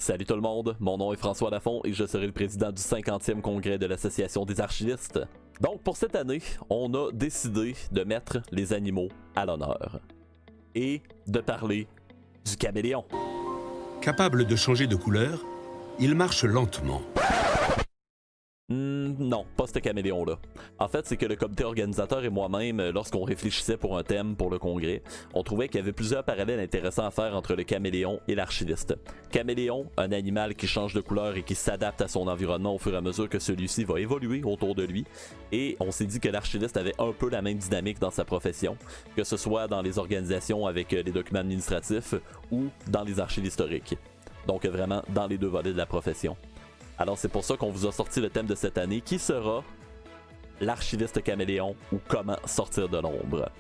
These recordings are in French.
Salut tout le monde, mon nom est François Lafont et je serai le président du 50e congrès de l'Association des archivistes. Donc pour cette année, on a décidé de mettre les animaux à l'honneur et de parler du caméléon. Capable de changer de couleur, il marche lentement. Non, pas ce caméléon-là. En fait, c'est que le comité organisateur et moi-même, lorsqu'on réfléchissait pour un thème pour le congrès, on trouvait qu'il y avait plusieurs parallèles intéressants à faire entre le caméléon et l'archiviste. Caméléon, un animal qui change de couleur et qui s'adapte à son environnement au fur et à mesure que celui-ci va évoluer autour de lui. Et on s'est dit que l'archiviste avait un peu la même dynamique dans sa profession, que ce soit dans les organisations avec les documents administratifs ou dans les archives historiques. Donc vraiment dans les deux volets de la profession. Alors c'est pour ça qu'on vous a sorti le thème de cette année qui sera l'archiviste caméléon ou comment sortir de l'ombre.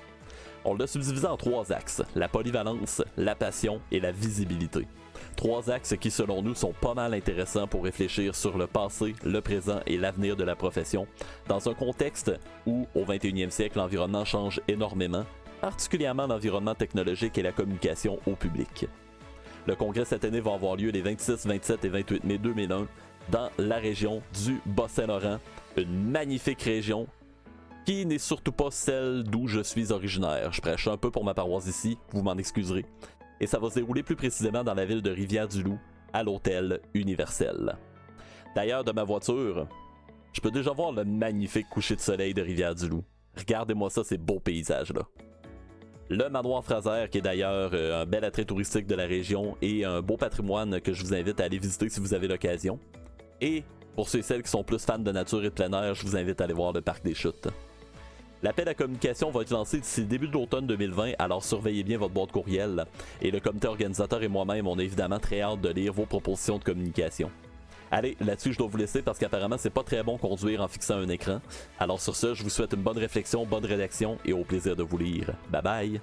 On l'a subdivisé en trois axes, la polyvalence, la passion et la visibilité. Trois axes qui selon nous sont pas mal intéressants pour réfléchir sur le passé, le présent et l'avenir de la profession dans un contexte où au 21e siècle l'environnement change énormément, particulièrement l'environnement technologique et la communication au public. Le congrès cette année va avoir lieu les 26, 27 et 28 mai 2001 dans la région du Bas-Saint-Laurent, une magnifique région qui n'est surtout pas celle d'où je suis originaire. Je prêche un peu pour ma paroisse ici, vous m'en excuserez. Et ça va se dérouler plus précisément dans la ville de Rivière-du-Loup, à l'hôtel Universel. D'ailleurs, de ma voiture, je peux déjà voir le magnifique coucher de soleil de Rivière-du-Loup. Regardez-moi ça, ces beaux paysages-là. Le manoir Fraser, qui est d'ailleurs un bel attrait touristique de la région et un beau patrimoine que je vous invite à aller visiter si vous avez l'occasion. Et pour ceux et celles qui sont plus fans de nature et de plein air, je vous invite à aller voir le parc des Chutes. L'appel à communication va être lancé d'ici le début de l'automne 2020, alors surveillez bien votre boîte courriel. Et le comité organisateur et moi-même, on a évidemment très hâte de lire vos propositions de communication. Allez, là-dessus je dois vous laisser parce qu'apparemment c'est pas très bon conduire en fixant un écran. Alors sur ce, je vous souhaite une bonne réflexion, bonne rédaction et au plaisir de vous lire. Bye bye!